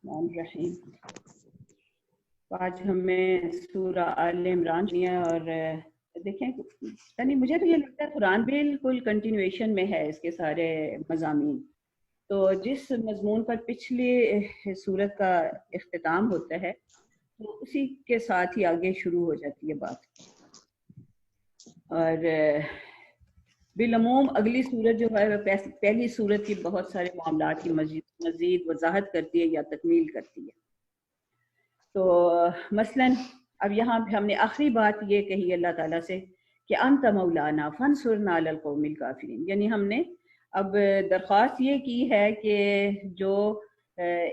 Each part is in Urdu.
الرحمن الرحیم۔ آج ہمیں سورہ آل عمران ہے اور دیکھیں یعنی مجھے تو یہ لگتا ہے قرآن بالکل کنٹینویشن میں ہے اس کے سارے مضامین۔ تو جس مضمون پر پچھلی سورت کا اختتام ہوتا ہے تو اسی کے ساتھ ہی آگے شروع ہو جاتی ہے بات، اور بالعموم اگلی سورت جو ہے پہلی سورت کی بہت سارے معاملات کی مزید وضاحت کرتی ہے یا تکمیل کرتی ہے۔ تو مثلاً اب یہاں پہ ہم نے آخری بات یہ کہی اللہ تعالیٰ سے کہ انت مولانا فانصرنا علی القوم الکافرین، یعنی ہم نے اب درخواست یہ کی ہے کہ جو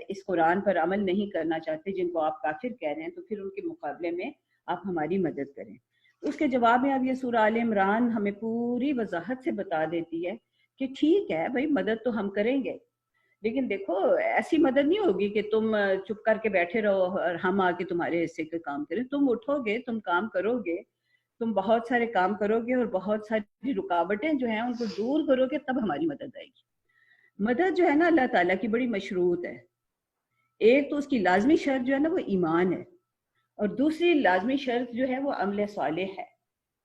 اس قرآن پر عمل نہیں کرنا چاہتے، جن کو آپ کافر کہہ رہے ہیں، تو پھر ان کے مقابلے میں آپ ہماری مدد کریں۔ اس کے جواب میں اب یہ سورہ آل عمران ہمیں پوری وضاحت سے بتا دیتی ہے کہ ٹھیک ہے بھائی، مدد تو ہم کریں گے، لیکن دیکھو ایسی مدد نہیں ہوگی کہ تم چپ کر کے بیٹھے رہو اور ہم آ کے تمہارے حصے کے کام کریں۔ تم اٹھو گے، تم کام کرو گے، تم بہت سارے کام کرو گے اور بہت ساری رکاوٹیں جو ہیں ان کو دور کرو گے، تب ہماری مدد آئے گی۔ مدد جو ہے نا اللہ تعالیٰ کی بڑی مشروط ہے۔ ایک تو اس کی لازمی شرط جو ہے نا وہ ایمان ہے، اور دوسری لازمی شرط جو ہے وہ عمل صالح ہے،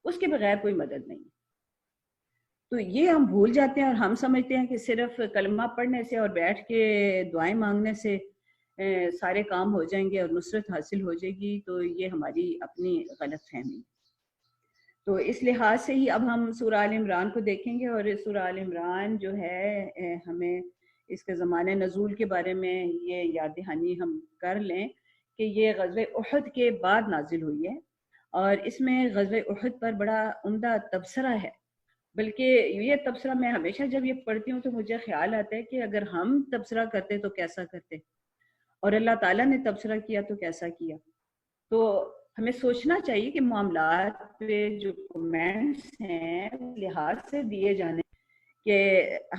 اس کے بغیر کوئی مدد نہیں۔ تو یہ ہم بھول جاتے ہیں اور ہم سمجھتے ہیں کہ صرف کلمہ پڑھنے سے اور بیٹھ کے دعائیں مانگنے سے سارے کام ہو جائیں گے اور نصرت حاصل ہو جائے گی، تو یہ ہماری اپنی غلط فہمی۔ تو اس لحاظ سے ہی اب ہم سورہ آل عمران کو دیکھیں گے، اور سورہ آل عمران جو ہے ہمیں اس کے زمانے نزول کے بارے میں یہ یاد دہانی ہم کر لیں کہ یہ غزوہ احد کے بعد نازل ہوئی ہے، اور اس میں غزوہ احد پر بڑا عمدہ تبصرہ ہے۔ بلکہ یہ تبصرہ میں ہمیشہ جب یہ پڑھتی ہوں تو مجھے خیال آتا ہے کہ اگر ہم تبصرہ کرتے تو کیسا کرتے، اور اللہ تعالیٰ نے تبصرہ کیا تو کیسا کیا۔ تو ہمیں سوچنا چاہیے کہ معاملات پہ جو کمنٹس ہیں لحاظ سے دیے جانے کہ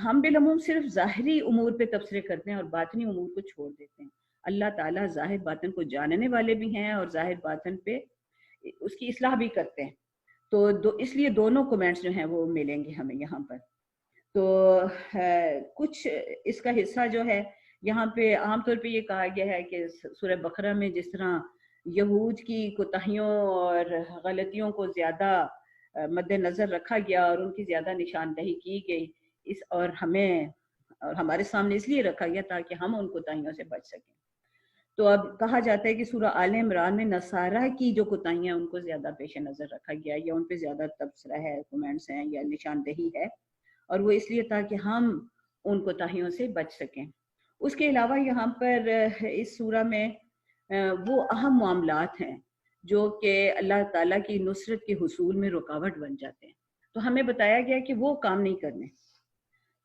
ہم بالعموم صرف ظاہری امور پہ تبصرے کرتے ہیں اور باطنی امور کو چھوڑ دیتے ہیں۔ اللہ تعالیٰ ظاہر باطن کو جاننے والے بھی ہیں اور ظاہر باطن پہ اس کی اصلاح بھی کرتے ہیں۔ تو اس لیے دونوں کومنٹس جو ہیں وہ ملیں گے ہمیں یہاں پر۔ تو کچھ اس کا حصہ جو ہے یہاں پہ عام طور پہ یہ کہا گیا ہے کہ سورہ بقرہ میں جس طرح یہود کی کوتاہیوں اور غلطیوں کو زیادہ مد نظر رکھا گیا اور ان کی زیادہ نشاندہی کی گئی، اور ہمارے سامنے اس لیے رکھا گیا تاکہ ہم ان کوتاہیوں سے بچ سکیں۔ تو اب کہا جاتا ہے کہ سورہ آل عمران میں نصارہ کی جو کوتاہیاں ان کو زیادہ پیش نظر رکھا گیا، یا ان پہ زیادہ تبصرہ ہے، کومنٹس ہیں یا نشاندہی ہے، اور وہ اس لیے تاکہ ہم ان کوتاہیوں سے بچ سکیں۔ اس کے علاوہ یہاں پر اس سورہ میں وہ اہم معاملات ہیں جو کہ اللہ تعالیٰ کی نصرت کے حصول میں رکاوٹ بن جاتے ہیں، تو ہمیں بتایا گیا کہ وہ کام نہیں کرنے۔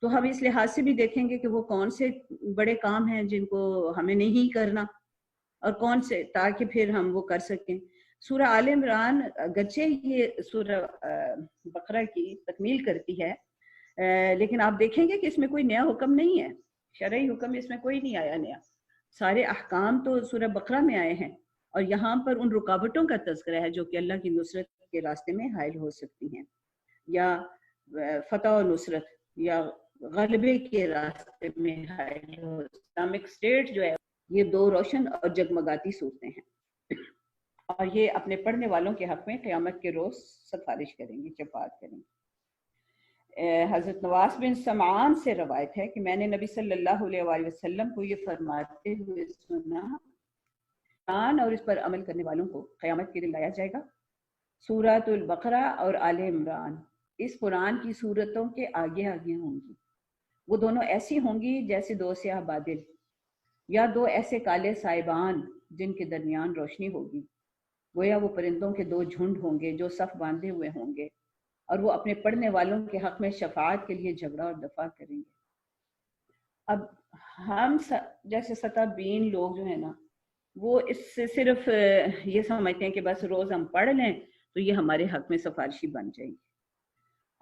تو ہم اس لحاظ سے بھی دیکھیں گے کہ وہ کون سے بڑے کام ہیں جن کو ہمیں نہیں کرنا، اور کون سے تاکہ پھر ہم وہ کر سکیں۔ سورہ آل عمران اگرچہ یہ سورہ بقرہ کی تکمیل کرتی ہے، لیکن آپ دیکھیں گے کہ اس میں کوئی نیا حکم نہیں ہے، شرعی حکم اس میں کوئی نہیں آیا نیا۔ سارے احکام تو سورہ بقرہ میں آئے ہیں، اور یہاں پر ان رکاوٹوں کا تذکرہ ہے جو کہ اللہ کی نصرت کے راستے میں حائل ہو سکتی ہیں، یا فتح و نصرت یا غلبے کے راستے میں حائل ہو۔ اسلامک اسٹیٹ جو ہے یہ دو روشن اور جگمگاتی صورتیں ہیں، اور یہ اپنے پڑھنے والوں کے حق میں قیامت کے روز سفارش کریں گی، شفاعت کریں گی۔ حضرت نواس بن سمعان سے روایت ہے کہ میں نے نبی صلی اللہ علیہ وآلہ وسلم کو یہ فرماتے ہوئے سنا، قرآن اور اس پر عمل کرنے والوں کو قیامت کے دن لایا جائے گا۔ سورۃ البقرہ اور آل عمران اس قرآن کی صورتوں کے آگے آگے ہوں گی۔ وہ دونوں ایسی ہوں گی جیسے دو سیاہ بادل، یا دو ایسے کالے سائبان جن کے درمیان روشنی ہوگی، گویا وہ پرندوں کے دو جھنڈ ہوں گے جو صف باندھے ہوئے ہوں گے، اور وہ اپنے پڑھنے والوں کے حق میں شفاعت کے لیے جھگڑا اور دفاع کریں گے۔ اب ہم جیسے سطح بین لوگ جو ہیں نا، وہ اس سے صرف یہ سمجھتے ہیں کہ بس روز ہم پڑھ لیں تو یہ ہمارے حق میں سفارشی بن جائیں گے۔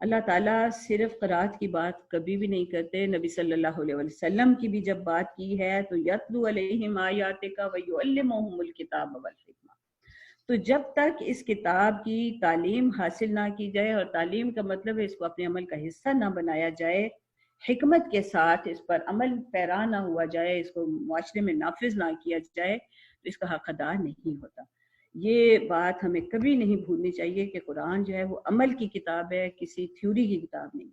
اللہ تعالیٰ صرف قرات کی بات کبھی بھی نہیں کرتے۔ نبی صلی اللہ علیہ وسلم کی بھی جب بات کی ہے تو یتلو علیہم آیاتک ویعلمہم الکتاب والحکمہ، تو جب تک اس کتاب کی تعلیم حاصل نہ کی جائے، اور تعلیم کا مطلب ہے اس کو اپنے عمل کا حصہ نہ بنایا جائے، حکمت کے ساتھ اس پر عمل پیرا نہ ہوا جائے، اس کو معاشرے میں نافذ نہ کیا جائے تو اس کا حق ادا نہیں ہوتا۔ یہ بات ہمیں کبھی نہیں بھولنی چاہیے کہ قرآن جو ہے وہ عمل کی کتاب ہے، کسی تھیوری کی کتاب نہیں۔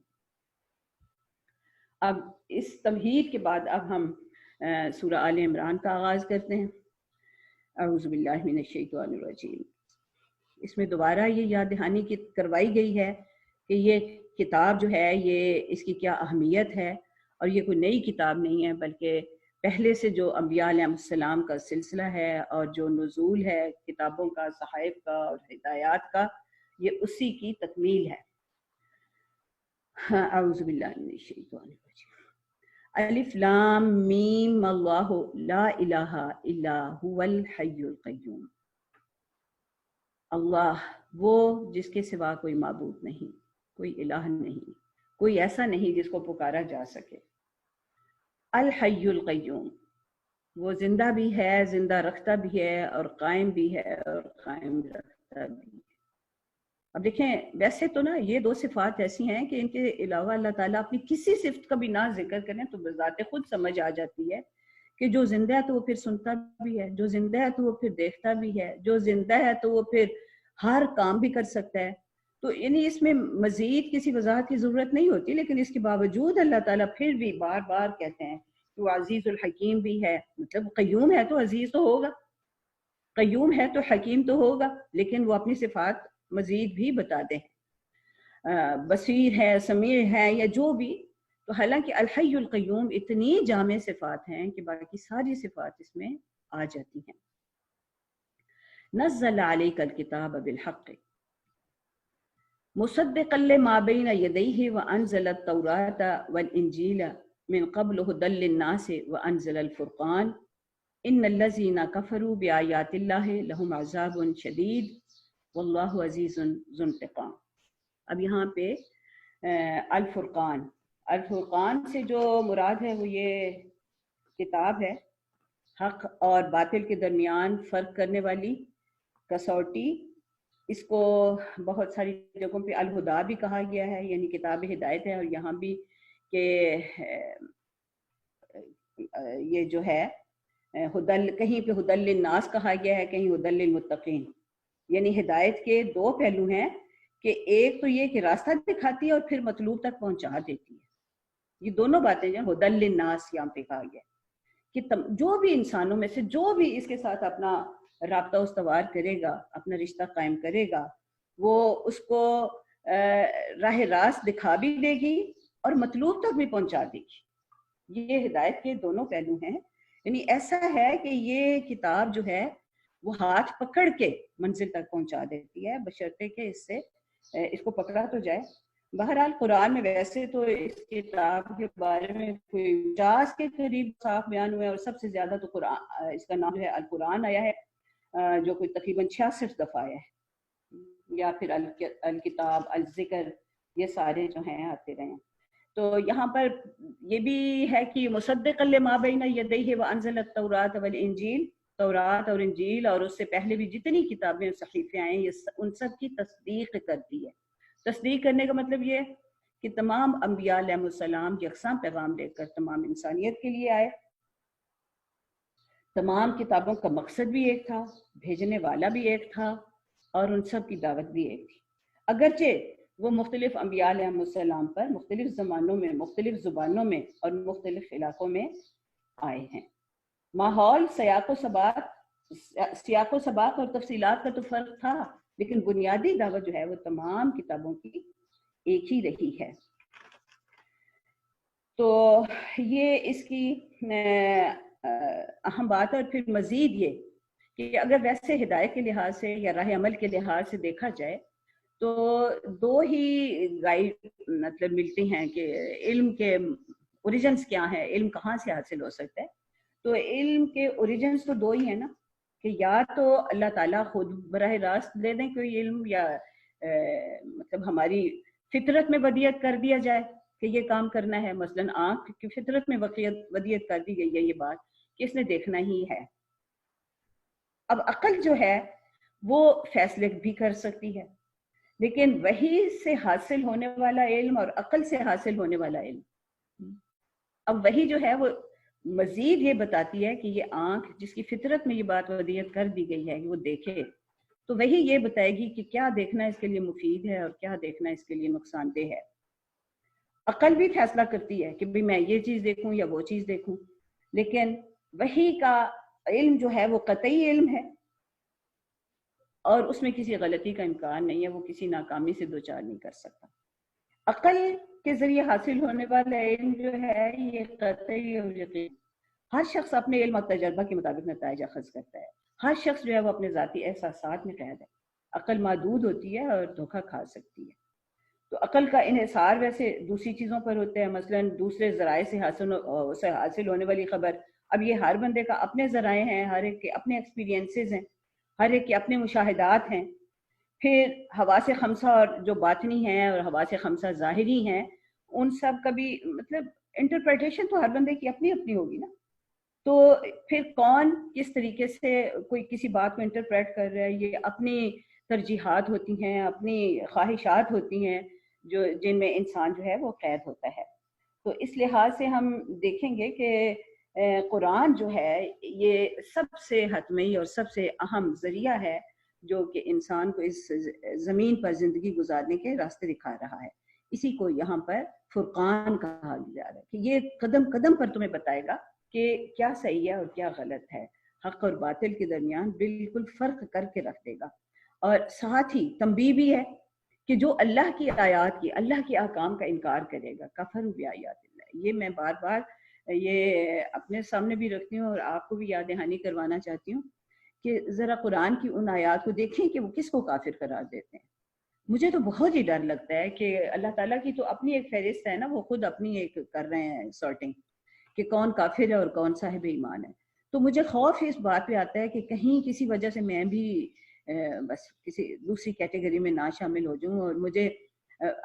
اب اس تمہید کے بعد اب ہم سورہ آل عمران کا آغاز کرتے ہیں۔ اعوذ باللہ من الشیطان الرجیم۔ اس میں دوبارہ یہ یاد دہانی کروائی گئی ہے کہ یہ کتاب جو ہے یہ اس کی کیا اہمیت ہے، اور یہ کوئی نئی کتاب نہیں ہے، بلکہ پہلے سے جو انبیاء علیہ السلام کا سلسلہ ہے اور جو نزول ہے کتابوں کا، صحائف کا اور ہدایات کا، یہ اسی کی تکمیل ہے۔ اعوذ باللہ من الشیطان الرجیم۔ الف لام میم اللہ لا الہ الا هو الحی القیوم۔ اللہ وہ جس کے سوا کوئی معبود نہیں، کوئی الہ نہیں، کوئی ایسا نہیں جس کو پکارا جا سکے۔ الحی القیوم، وہ زندہ بھی ہے، زندہ رکھتا بھی ہے، اور قائم بھی ہے اور قائم رکھتا بھی ہے۔ اب دیکھیں ویسے تو نا یہ دو صفات ایسی ہیں کہ ان کے علاوہ اللہ تعالیٰ اپنی کسی صفت کا بھی نہ ذکر کریں تو بذات خود سمجھ آ جاتی ہے کہ جو زندہ ہے تو وہ پھر سنتا بھی ہے، جو زندہ ہے تو وہ پھر دیکھتا بھی ہے، جو زندہ ہے تو وہ پھر ہر کام بھی کر سکتا ہے۔ تو یعنی اس میں مزید کسی وضاحت کی ضرورت نہیں ہوتی، لیکن اس کے باوجود اللہ تعالیٰ پھر بھی بار بار کہتے ہیں کہ وہ عزیز الحکیم بھی ہے۔ مطلب قیوم ہے تو عزیز تو ہوگا، قیوم ہے تو حکیم تو ہوگا، لیکن وہ اپنی صفات مزید بھی بتا دیں، بصیر ہے، سمیع ہے، یا جو بھی۔ تو حالانکہ الحی القیوم اتنی جامع صفات ہیں کہ باقی ساری صفات اس میں آ جاتی ہیں۔ نزل علیک الکتاب بالحق مصدقا لما بین یدیہ وانزل التوراۃ والانجیل من قبل ھدی للناس وانزل الفرقان ان الذین کفروا بآیات اللہ لہم عذاب شدید واللہ عزیز ذو انتقام۔ اب یہاں پہ الفرقان سے جو مراد ہے وہ یہ کتاب ہے، حق اور باطل کے درمیان فرق کرنے والی کسوٹی۔ اس کو بہت ساری جگہوں پہ الہدا بھی کہا گیا ہے، یعنی کتاب ہدایت ہے، اور یہاں بھی کہ یہ جو ہے کہیں پہ ہدی للناس کہا گیا ہے، کہیں ہدی للمتقین۔ یعنی ہدایت کے دو پہلو ہیں کہ ایک تو یہ کہ راستہ دکھاتی ہے اور پھر مطلوب تک پہنچا دیتی ہے۔ یہ دونوں باتیں جو ہدی للناس یہاں پہ کہا گیا کہ جو بھی انسانوں میں سے جو بھی اس کے ساتھ اپنا رابطہ استوار کرے گا، اپنا رشتہ قائم کرے گا، وہ اس کو راہ راست دکھا بھی دے گی اور مطلوب تک بھی پہنچا دے گی۔ یہ ہدایت کے دونوں پہلو ہیں۔ یعنی ایسا ہے کہ یہ کتاب جو ہے وہ ہاتھ پکڑ کے منزل تک پہنچا دیتی ہے، بشرطے کہ اس کو پکڑا تو جائے۔ بہرحال قرآن میں ویسے تو اس کتاب کے بارے میں کوئی 50 کے قریب صاف بیان ہوئے، اور سب سے زیادہ تو قرآن اس کا نام جو ہے القرآن آیا ہے، جو کوئی تقریباً 66 دفعہ آیا ہے، یا پھر الکتاب، الذکر، یہ سارے جو ہیں آتے رہے ہیں۔ تو یہاں پر یہ بھی ہے کہ مصدق لما بین یدیہ وانزل التوراۃ والانجیل، تورات اور انجیل اور اس سے پہلے بھی جتنی کتابیں اور صحیفے آئے ہیں یہ ان سب کی تصدیق کرتی ہے۔ تصدیق کرنے کا مطلب یہ کہ تمام انبیاء علیہ السلام یکساں پیغام لے کر تمام انسانیت کے لیے آئے۔ تمام کتابوں کا مقصد بھی ایک تھا، بھیجنے والا بھی ایک تھا، اور ان سب کی دعوت بھی ایک تھی، اگرچہ وہ مختلف انبیاء علیہ السلام پر مختلف زمانوں میں، مختلف زبانوں میں اور مختلف علاقوں میں آئے ہیں۔ ماحول، سیاق و سباق اور تفصیلات کا تو فرق تھا، لیکن بنیادی دعوت جو ہے وہ تمام کتابوں کی ایک ہی رہی ہے۔ تو یہ اس کی اہم بات ہے۔ اور پھر مزید یہ کہ اگر ویسے ہدایت کے لحاظ سے یا راہ عمل کے لحاظ سے دیکھا جائے تو دو ہی گائیڈ مطلب ملتی ہیں کہ علم کے اوریجنز کیا ہیں، علم کہاں سے حاصل ہو سکتا ہے۔ تو علم کے اوریجنز تو دو ہی ہیں نا، کہ یا تو اللہ تعالیٰ خود براہ راست دے دیں کوئی علم، یا مطلب ہماری فطرت میں ودیت کر دیا جائے کہ یہ کام کرنا ہے۔ مثلاً آنکھ کی فطرت میں ودیت کر دی گئی ہے یہ بات کہ اس نے دیکھنا ہی ہے۔ اب عقل جو ہے وہ فیصلے بھی کر سکتی ہے، لیکن وحی سے حاصل ہونے والا علم اور عقل سے حاصل ہونے والا علم اب وہی جو ہے وہ مزید یہ بتاتی ہے کہ یہ آنکھ جس کی فطرت میں یہ بات ودیت کر دی گئی ہے کہ وہ دیکھے، تو وہی یہ بتائے گی کہ کیا دیکھنا اس کے لیے مفید ہے اور کیا دیکھنا اس کے لیے نقصان دہ ہے۔ عقل بھی فیصلہ کرتی ہے کہ بھی میں یہ چیز دیکھوں یا وہ چیز دیکھوں، لیکن وحی کا علم جو ہے وہ قطعی علم ہے اور اس میں کسی غلطی کا امکان نہیں ہے، وہ کسی ناکامی سے دوچار نہیں کر سکتا۔ عقل کے ذریعے حاصل ہونے والا علم جو ہے یہ قطعی اور یقین، ہر شخص اپنے علم اور تجربہ کے مطابق نتائج اخذ کرتا ہے، ہر شخص جو ہے وہ اپنے ذاتی احساسات میں قید ہے۔ عقل محدود ہوتی ہے اور دھوکہ کھا سکتی ہے، تو عقل کا انحصار ویسے دوسری چیزوں پر ہوتا ہے، مثلا دوسرے ذرائع سے حاصل ہونے والی خبر۔ اب یہ ہر بندے کا اپنے ذرائع ہیں، ہر ایک کے اپنے ایکسپیرینسز ہیں، ہر ایک کے اپنے مشاہدات ہیں۔ پھر حواس خمسہ اور جو باطنی ہیں اور حواس خمسہ ظاہری ہیں، ان سب کا بھی مطلب انٹرپریٹیشن تو ہر بندے کی اپنی اپنی ہوگی نا، تو پھر کون کس طریقے سے کوئی کسی بات کو انٹرپریٹ کر رہا ہے، یہ اپنی ترجیحات ہوتی ہیں، اپنی خواہشات ہوتی ہیں جو جن میں انسان جو ہے وہ قید ہوتا ہے۔ تو اس لحاظ سے ہم دیکھیں گے کہ قرآن جو ہے یہ سب سے حتمی اور سب سے اہم ذریعہ ہے جو کہ انسان کو اس زمین پر زندگی گزارنے کے راستے دکھا رہا ہے۔ اسی کو یہاں پر فرقان کہا جا رہا ہے کہ یہ قدم قدم پر تمہیں بتائے گا کہ کیا صحیح ہے اور کیا غلط ہے، حق اور باطل کے درمیان بالکل فرق کر کے رکھ دے گا۔ اور ساتھ ہی تنبیہ بھی ہے کہ جو اللہ کی آیات کی، اللہ کے احکام کا انکار کرے گا، کفر بآیات اللہ۔ یہ میں بار بار یہ اپنے سامنے بھی رکھتی ہوں اور آپ کو بھی یاد دہانی کروانا چاہتی ہوں کہ ذرا قرآن کی ان آیات کو دیکھیں کہ وہ کس کو کافر قرار دیتے ہیں۔ مجھے تو بہت ہی ڈر لگتا ہے کہ اللہ تعالیٰ کی تو اپنی ایک فہرست ہے نا، وہ خود اپنی ایک کر رہے ہیں سارٹنگ کہ کون کافر ہے اور کون صاحب ایمان ہے۔ تو مجھے خوف اس بات پہ آتا ہے کہ کہیں کسی وجہ سے میں بھی بس کسی دوسری کیٹیگری میں نہ شامل ہو جاؤں اور مجھے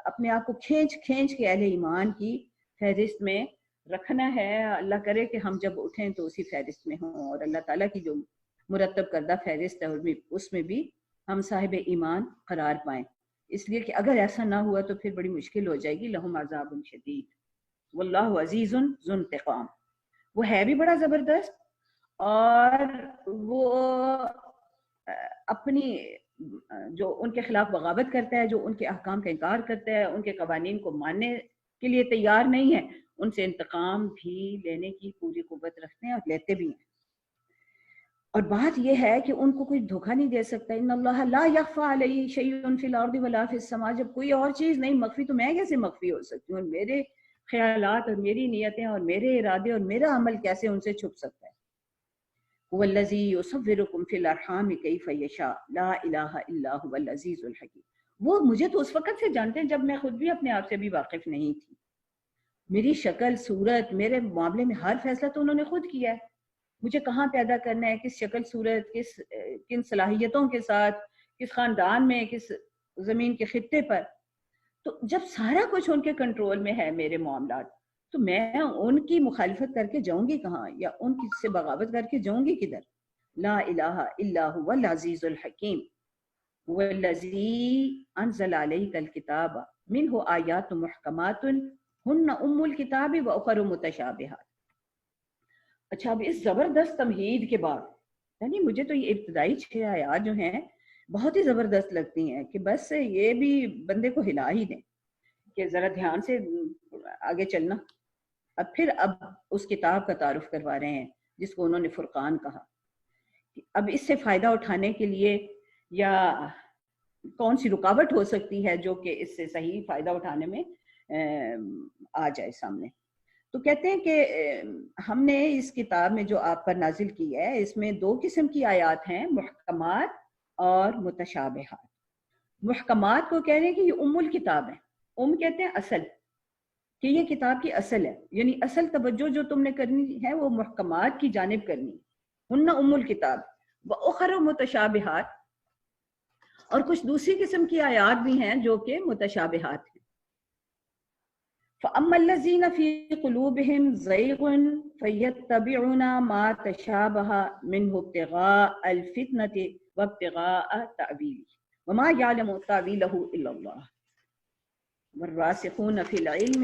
اپنے آپ کو کھینچ کے اہل ایمان کی فہرست میں رکھنا ہے۔ اللہ کرے کہ ہم جب اٹھیں تو اسی فہرست میں ہوں، اور اللہ تعالیٰ کی جو مرتب کردہ فہرست ہے اس میں بھی ہم صاحب ایمان قرار پائیں۔ اس لیے کہ اگر ایسا نہ ہوا تو پھر بڑی مشکل ہو جائے گی۔ لہم عذاب شدید واللہ عزیز ذو انتقام، وہ ہے بھی بڑا زبردست اور وہ اپنی جو ان کے خلاف بغاوت کرتا ہے، جو ان کے احکام کا انکار کرتا ہے، ان کے قوانین کو ماننے کے لیے تیار نہیں ہے، ان سے انتقام بھی لینے کی پوری قوت رکھتے ہیں اور لیتے بھی ہیں۔ اور بات یہ ہے کہ ان کو کوئی دھوکہ نہیں دے سکتا۔ ان اللہ لا یخفی علیہ شیء فی الارض ولا فی السماء، جب کوئی اور چیز نہیں مخفی تو میں کیسے مخفی ہو سکتی ہوں؟ اور میرے خیالات اور میری نیتیں اور میرے ارادے اور میرا عمل کیسے ان سے چھپ سکتا ہے؟ هو الذی یصورکم فی الارحام کیف یشاء لا الہ الا هو العزیز الحکیم۔ وہ مجھے تو اس وقت سے جانتے ہیں جب میں خود بھی اپنے آپ سے بھی واقف نہیں تھی۔ میری شکل صورت، میرے معاملے میں ہر فیصلہ تو انہوں نے خود کیا ہے۔ مجھے کہاں پیدا کرنا ہے، کس شکل صورت، کن صلاحیتوں کے ساتھ، کس خاندان میں، کس زمین کے خطے پر، تو جب سارا کچھ ان کے کنٹرول میں ہے میرے معاملات، تو میں ان کی مخالفت کر کے جاؤں گی کہاں، یا ان کی سے بغاوت کر کے جاؤں گی کدھر؟ لا الہ الا هو العزیز الحکیم هو الذی انزل علیک الکتاب منہ آیات محکمات ہن ام الکتاب واخر متشابہات۔ اچھا، اب اس زبردست تمہید کے بعد، یعنی مجھے تو یہ ابتدائی 6 آیات جو ہیں بہت ہی زبردست لگتی ہیں کہ بس یہ بھی بندے کو ہلا ہی دیں کہ ذرا دھیان سے آگے چلنا۔ اب اس کتاب کا تعارف کروا رہے ہیں جس کو انہوں نے فرقان کہا۔ اب اس سے فائدہ اٹھانے کے لیے یا کون سی رکاوٹ ہو سکتی ہے جو کہ اس سے صحیح فائدہ اٹھانے میں آ جائے سامنے؟ تو کہتے ہیں کہ ہم نے اس کتاب میں جو آپ پر نازل کی ہے اس میں 2 قسم کی آیات ہیں، محکمات اور متشابہات۔ محکمات کو کہہ رہے ہیں کہ یہ ام الکتاب ہے، کہتے ہیں اصل، کہ یہ کتاب کی اصل ہے، یعنی اصل توجہ جو تم نے کرنی ہے وہ محکمات کی جانب کرنی ہے، ہن ام الکتاب واخر متشابہات، اور کچھ دوسری قسم کی آیات بھی ہیں جو کہ متشابہات ہیں۔ فَأَمَّا الَّذِينَ فِي قُلُوبِهِمْ زَيْغٌ فَيَتَّبِعُونَ مَا تَشَابَهَ مِنْهُ ابْتِغَاءَ الْفِتْنَةِ وَابْتِغَاءَ تَأْوِيلِهِ وَمَا يَعْلَمُ تَأْوِيلَهُ إِلَّا اللَّهُ وَالرَّاسِخُونَ فِي الْعِلْمِ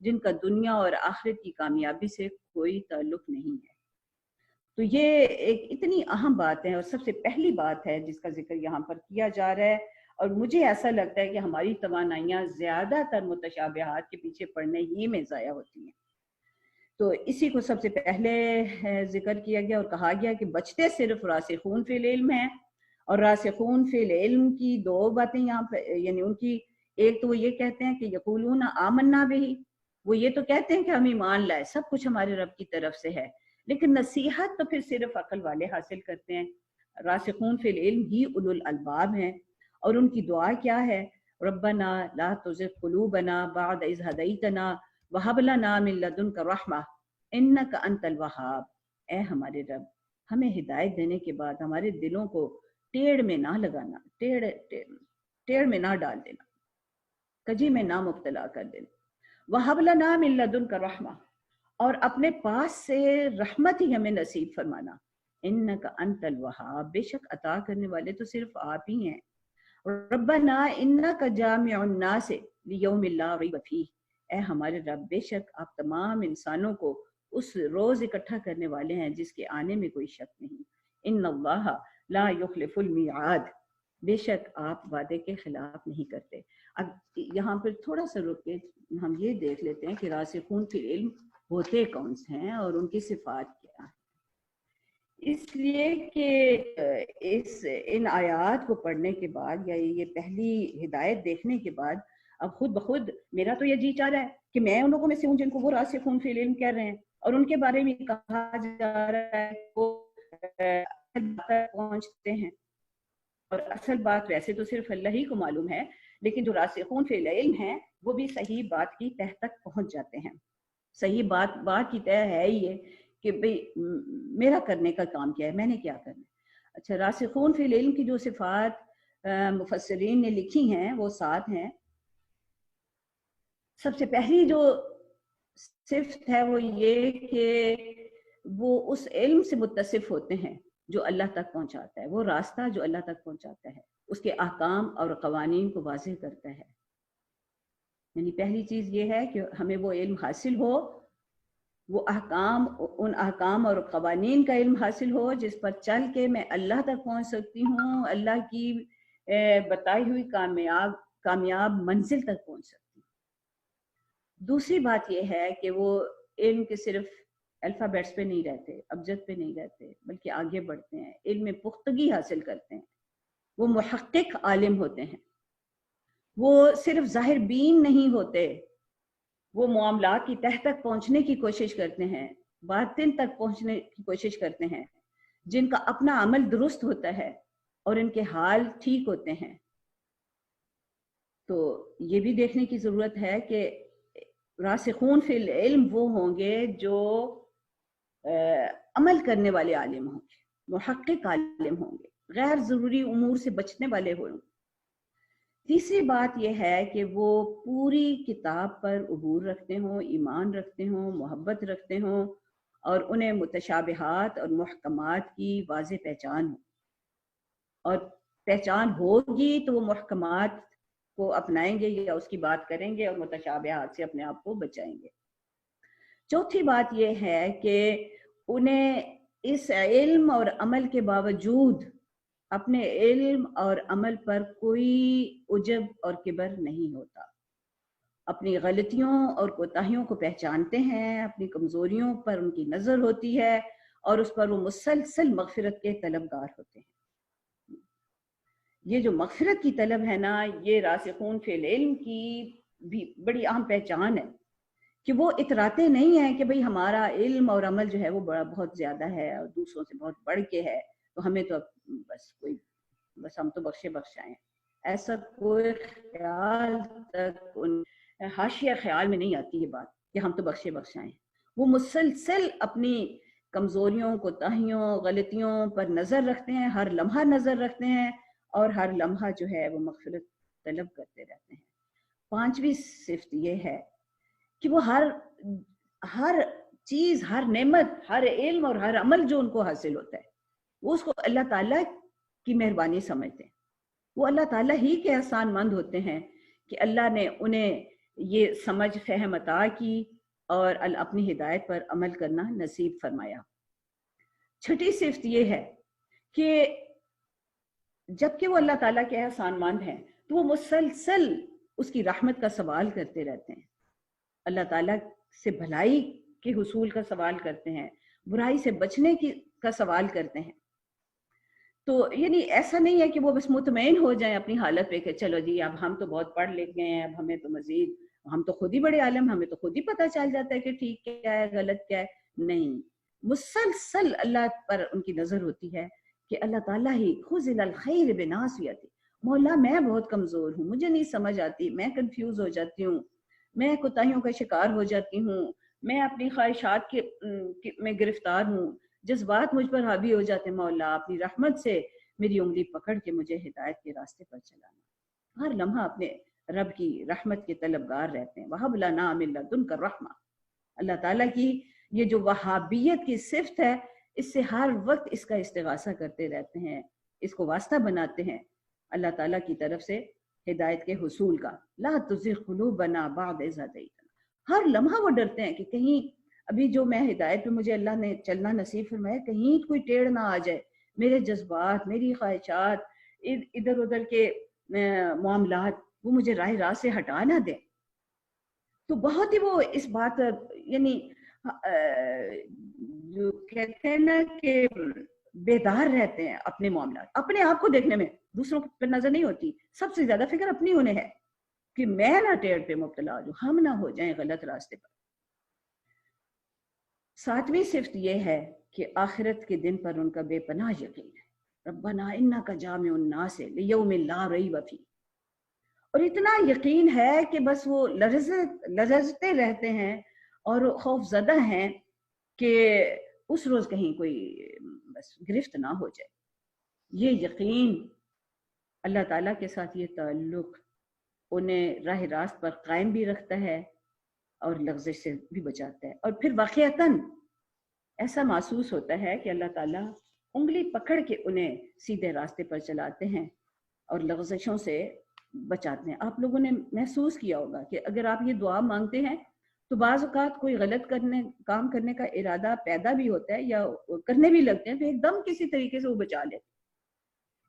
جن کا دنیا اور آخرت کی کامیابی سے کوئی تعلق نہیں ہے۔ تو یہ ایک اتنی اہم بات ہے اور سب سے پہلی بات ہے جس کا ذکر یہاں پر کیا جا رہا ہے، اور مجھے ایسا لگتا ہے کہ ہماری توانائیاں زیادہ تر متشابہات کے پیچھے پڑنے ہی میں ضائع ہوتی ہیں۔ تو اسی کو سب سے پہلے ذکر کیا گیا اور کہا گیا کہ بچتے صرف راسخون فی العلم ہیں، اور راسخون فی العلم کی دو باتیں یہاں پہ، یعنی ان کی ایک تو وہ یہ کہتے ہیں کہ یقولون آمنا بہ، وہ یہ تو کہتے ہیں کہ ہم ایمان لائے، سب کچھ ہمارے رب کی طرف سے ہے، لیکن نصیحت تو پھر صرف عقل والے حاصل کرتے ہیں۔ راسخون فی العلم ہی اولو الالباب ہیں، اور ان کی دعا کیا ہے؟ ربنا لا تزغ قلوبنا بعد اذ ہدیتنا وہب لنا من لدنک رحمہ انک انت الوہاب۔ اے ہمارے رب، ہمیں ہدایت دینے کے بعد ہمارے دلوں کو ٹیڑھ میں نہ لگانا، ٹیڑھ میں نہ ڈال دینا، کجی میں نہ مبتلا کر دینا۔ وہب لنا من لدنک رحمہ، اور اپنے پاس سے رحمت ہی ہمیں نصیب فرمانا۔ انک انت الوہاب، بے شک عطا کرنے والے تو صرف آپ ہی ہیں۔ ربنا انک جامع الناس لیوم لا ریب فیہ، اے ہمارے رب، بے شک آپ تمام انسانوں کو اس روز اکٹھا کرنے والے ہیں جس کے آنے میں کوئی شک نہیں۔ ان اللہ لا یخلف المیعاد، بے شک آپ وعدے کے خلاف نہیں کرتے۔ اب یہاں پر تھوڑا سا رک کے ہم یہ دیکھ لیتے ہیں کہ راسخون فی العلم ہوتے کون سے ہیں اور ان کی صفات کیا ہیں۔ اس لیے کہ ان آیات کو پڑھنے کے بعد یا یہ پہلی ہدایت دیکھنے کے بعد اب خود بخود میرا تو یہ جی چاہ رہا ہے کہ میں ان لوگوں میں سے ہوں جن کو وہ راسخون فی العلم کہہ رہے ہیں، اور ان کے بارے میں کہا جا رہا ہے وہ پہنچتے ہیں، اور اصل بات ویسے تو صرف اللہ ہی کو معلوم ہے، لیکن جو راسخون فی العلم ہیں وہ بھی صحیح بات کی تہ تک پہنچ جاتے ہیں۔ صحیح بات کی تہ ہے یہ کہ بھئی میرا کرنے کا کام کیا ہے، میں نے کیا کرنا ہے۔ اچھا، راسخون فی العلم کی جو صفات مفسرین نے لکھی ہیں وہ 7 ہیں۔ سب سے پہلی جو صفت ہے وہ یہ کہ وہ اس علم سے متصف ہوتے ہیں جو اللہ تک پہنچاتا ہے، وہ راستہ جو اللہ تک پہنچاتا ہے، اس کے احکام اور قوانین کو واضح کرتا ہے۔ یعنی پہلی چیز یہ ہے کہ ہمیں وہ علم حاصل ہو، وہ ان احکام اور قوانین کا علم حاصل ہو جس پر چل کے میں اللہ تک پہنچ سکتی ہوں، اللہ کی بتائی ہوئی کامیاب منزل تک پہنچ سکتی ہوں۔ دوسری بات یہ ہے کہ وہ علم کے صرف الفابیٹس پہ نہیں رہتے، ابجد پہ نہیں رہتے، بلکہ آگے بڑھتے ہیں، علم میں پختگی حاصل کرتے ہیں، وہ محقق عالم ہوتے ہیں، وہ صرف ظاہر بین نہیں ہوتے، وہ معاملات کی تہ تک پہنچنے کی کوشش کرتے ہیں، باطن تک پہنچنے کی کوشش کرتے ہیں، جن کا اپنا عمل درست ہوتا ہے اور ان کے حال ٹھیک ہوتے ہیں۔ تو یہ بھی دیکھنے کی ضرورت ہے کہ راسخون فی العلم وہ ہوں گے جو عمل کرنے والے عالم ہوں گے، محقق عالم ہوں گے، غیر ضروری امور سے بچنے والے ہوں گے۔ تیسری بات یہ ہے کہ وہ پوری کتاب پر عبور رکھتے ہوں، ایمان رکھتے ہوں، محبت رکھتے ہوں، اور انہیں متشابہات اور محکمات کی واضح پہچان ہو، اور پہچان ہوگی تو وہ محکمات کو اپنائیں گے یا اس کی بات کریں گے اور متشابہات سے اپنے آپ کو بچائیں گے۔ چوتھی بات یہ ہے کہ انہیں اس علم اور عمل کے باوجود اپنے علم اور عمل پر کوئی عجب اور کبر نہیں ہوتا، اپنی غلطیوں اور کوتاہیوں کو پہچانتے ہیں، اپنی کمزوریوں پر ان کی نظر ہوتی ہے اور اس پر وہ مسلسل مغفرت کے طلبگار ہوتے ہیں۔ یہ جو مغفرت کی طلب ہے نا، یہ راسخون فی العلم کی بھی بڑی اہم پہچان ہے کہ وہ اتراتے نہیں ہیں کہ بھئی ہمارا علم اور عمل جو ہے وہ بہت زیادہ ہے اور دوسروں سے بہت بڑھ کے ہے، تو ہمیں تو بس ہم تو بخشے بخشائیں۔ ایسا کوئی خیال تک حاشیہ خیال میں نہیں آتی یہ بات کہ ہم تو بخشے بخشائیں۔ وہ مسلسل اپنی کمزوریوں، کوتاہیوں، غلطیوں پر نظر رکھتے ہیں، ہر لمحہ نظر رکھتے ہیں، اور ہر لمحہ جو ہے وہ مغفرت طلب کرتے رہتے ہیں۔ پانچویں صفت یہ ہے کہ وہ ہر چیز، ہر نعمت، ہر علم اور ہر عمل جو ان کو حاصل ہوتا ہے وہ اس کو اللہ تعالیٰ کی مہربانی سمجھتے ہیں۔ وہ اللہ تعالیٰ ہی کے احسان مند ہوتے ہیں کہ اللہ نے انہیں یہ سمجھ فہم عطا کی اور اپنی ہدایت پر عمل کرنا نصیب فرمایا۔ چھٹی صفت یہ ہے کہ جبکہ وہ اللہ تعالیٰ کے احسان مند ہیں تو وہ مسلسل اس کی رحمت کا سوال کرتے رہتے ہیں، اللہ تعالیٰ سے بھلائی کے حصول کا سوال کرتے ہیں، برائی سے بچنے کا سوال کرتے ہیں۔ تو یعنی ایسا نہیں ہے کہ وہ بس مطمئن ہو جائیں اپنی حالت پہ کہ چلو جی اب ہم تو بہت پڑھ لکھ گئے ہیں، اب ہمیں تو مزید، ہم تو خود ہی بڑے عالم، ہمیں تو خود ہی پتہ چل جاتا ہے کہ ٹھیک کیا ہے غلط کیا ہے۔ نہیں، مسلسل اللہ پر ان کی نظر ہوتی ہے کہ اللہ تعالیٰ ہی خذل الخیر بناصیتی، مولا میں بہت کمزور ہوں، مجھے نہیں سمجھ آتی، میں کنفیوز ہو جاتی ہوں، میں کوتاہیوں کا شکار ہو جاتی ہوں، میں اپنی خواہشات میں گرفتار ہوں، جذبات مجھ پر حاوی ہو جاتے ہیں، مولا اپنی رحمت سے میری انگلی پکڑ کے مجھے ہدایت کے راستے پر چلانا۔ ہر لمحہ اپنے رب کی رحمت کے طلبگار رہتے ہیں۔ وَهَبْ لَنَا مِن لَّدُنْكَ الرَّحْمَةَ، اللہ تعالیٰ کی یہ جو وہابیت کی صفت ہے، اس سے ہر وقت اس کا استغاثہ کرتے رہتے ہیں، اس کو واسطہ بناتے ہیں اللہ تعالیٰ کی طرف سے ہدایت کے حصول کا۔ لا تزغ قلوبنا بعد اذ ہدیتنا، ہر لمحہ وہ ڈرتے ہیں کہ کہیں ابھی جو میں ہدایت پہ مجھے اللہ نے چلنا نصیب فرمایا، کہیں کوئی ٹیڑھ نہ آ جائے، میرے جذبات، میری خواہشات، ادھر ادھر کے معاملات وہ مجھے راہ راست سے ہٹا نہ دیں۔ تو بہت ہی وہ اس بات یعنی جو کہتے ہیں نا کہ بیدار رہتے ہیں اپنے معاملات، اپنے آپ کو دیکھنے میں، دوسروں پر نظر نہیں ہوتی، سب سے زیادہ فکر اپنی انہیں ہے کہ میں نہ ٹیڑھ پہ مبتلا ہو جاؤں، ہم نہ ہو جائیں غلط راستے پر۔ ساتویں صفت یہ ہے کہ آخرت کے دن پر ان کا بے پناہ یقین ہے۔ ربنا انک جامع الناس لیوم لا ریب فیہ، اور اتنا یقین ہے کہ بس وہ لرزتے رہتے ہیں اور خوف زدہ ہیں کہ اس روز کہیں کوئی بس گرفت نہ ہو جائے۔ یہ یقین، اللہ تعالیٰ کے ساتھ یہ تعلق انہیں راہ راست پر قائم بھی رکھتا ہے اور لغزش سے بھی بچاتا ہے۔ اور پھر واقعتاً ایسا محسوس ہوتا ہے کہ اللہ تعالیٰ انگلی پکڑ کے انہیں سیدھے راستے پر چلاتے ہیں اور لغزشوں سے بچاتے ہیں۔ آپ لوگوں نے محسوس کیا ہوگا کہ اگر آپ یہ دعا مانگتے ہیں تو بعض اوقات کوئی غلط کام کرنے کا ارادہ پیدا بھی ہوتا ہے یا کرنے بھی لگتے ہیں تو ایک دم کسی طریقے سے وہ بچا لیتے ہیں۔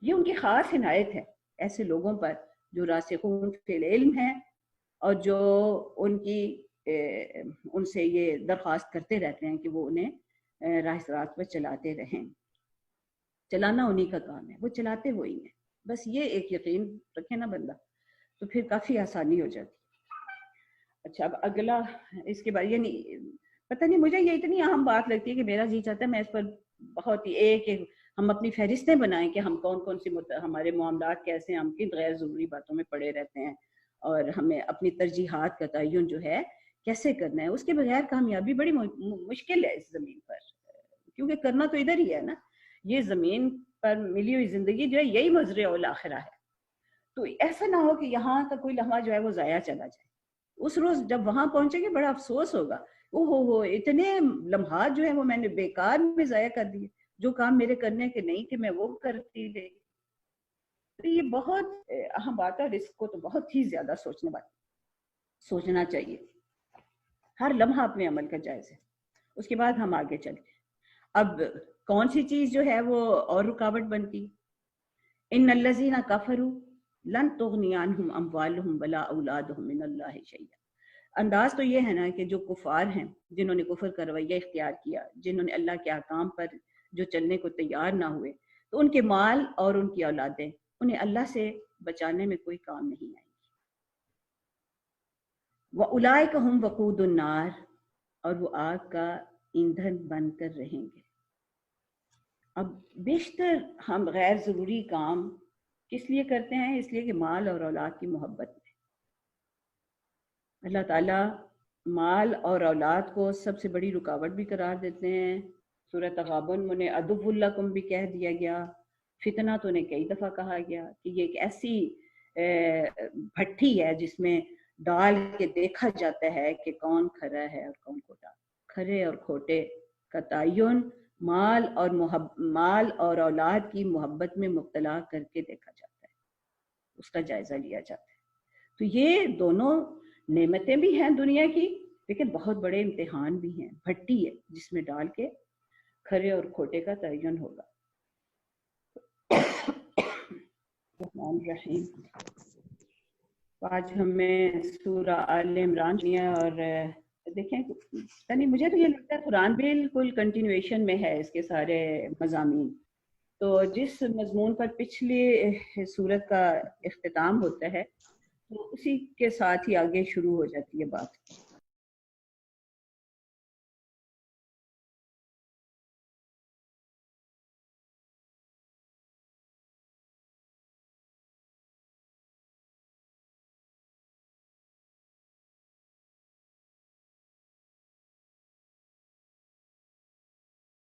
یہ ان کی خاص عنایت ہے ایسے لوگوں پر جو راسخون فی العلم ہیں اور جو ان سے یہ درخواست کرتے رہتے ہیں کہ وہ انہیں راہ راست پر چلاتے رہیں۔ چلانا انہی کا کام ہے، وہ چلاتے وہی ہیں۔ بس یہ ایک یقین رکھے نا بندہ تو پھر کافی آسانی ہو جاتی۔ اچھا، اب اگلا اس کے بعد یعنی پتہ نہیں مجھے یہ اتنی اہم بات لگتی ہے کہ میرا جی چاہتا ہے میں اس پر بہت ہی ایک ہم اپنی فہرستیں بنائیں کہ ہم کون کون سی ہمارے معاملات کیسے ہیں، ہم کن غیر ضروری باتوں میں پڑے رہتے ہیں اور ہمیں اپنی ترجیحات کا تعین جو ہے کیسے کرنا ہے۔ اس کے بغیر کامیابی بڑی مشکل ہے اس زمین پر، کیونکہ کرنا تو ادھر ہی ہے نا، یہ زمین پر ملی ہوئی زندگی جو ہے یہی مزرعہ الآخرہ ہے۔ تو ایسا نہ ہو کہ یہاں کا کوئی لمحہ جو ہے وہ ضائع چلا جائے، اس روز جب وہاں پہنچیں گے بڑا افسوس ہوگا، ہو اتنے لمحات جو ہیں وہ میں نے بیکار میں ضائع کر دیے، جو کام میرے کرنے کے نہیں کہ میں وہ کرتی رہی۔ تو یہ بہت اہم بات ہے اور اس کو تو بہت ہی زیادہ سوچنا چاہیے، ہر لمحہ اپنے عمل کا جائزہ۔ اس کے بعد ہم آگے چلتے ہیں۔ اب کون سی چیز جو ہے وہ اور رکاوٹ بنتی؟ ان الذین کفروا لن تغنی عنہم اموالہم ولا اولادہم من اللہ شیئا۔ انداز تو یہ ہے نا کہ جو کفار ہیں، جنہوں نے کفر کا رویہ اختیار کیا، جنہوں نے اللہ کے احکام پر جو چلنے کو تیار نہ ہوئے، تو ان کے مال اور ان کی اولادیں انہیں اللہ سے بچانے میں کوئی کام نہیں آئیں گی۔ وَأُولَئِکَ هُمْ وَقُودُ النَّارِ، اور وہ آگ کا ایندھن بن کر رہیں گے۔ اب بیشتر ہم غیر ضروری کام کس لیے کرتے ہیں؟ اس لیے کہ مال اور اولاد کی محبت میں۔ اللہ تعالیٰ مال اور اولاد کو سب سے بڑی رکاوٹ بھی قرار دیتے ہیں۔ سورۃ تغابن میں انہیں عدو لکم بھی کہہ دیا گیا، فتنہ تو انہیں کئی دفعہ کہا گیا کہ یہ ایک ایسی بھٹی ہے جس میں ڈال کے دیکھا جاتا ہے کہ کون کھرا ہے اور کون کھوٹا۔ کھرے اور کھوٹے کا تعین مال اور اولاد کی محبت میں مبتلا کر کے دیکھا جاتا ہے، اس کا جائزہ لیا جاتا ہے۔ تو یہ دونوں نعمتیں بھی ہیں دنیا کی، لیکن بہت بڑے امتحان بھی ہیں، بھٹی ہے جس میں ڈال کے کھرے اور کھوٹے کا تعین ہوگا۔ الرحمن الرحیم۔ آج ہمیں سورہ آل عمران اور دیکھیں یعنی مجھے تو یہ لگتا ہے قرآن بالکل کنٹینویشن میں ہے اس کے سارے مضامین، تو جس مضمون پر پچھلی سورت کا اختتام ہوتا ہے تو اسی کے ساتھ ہی آگے شروع ہو جاتی ہے بات۔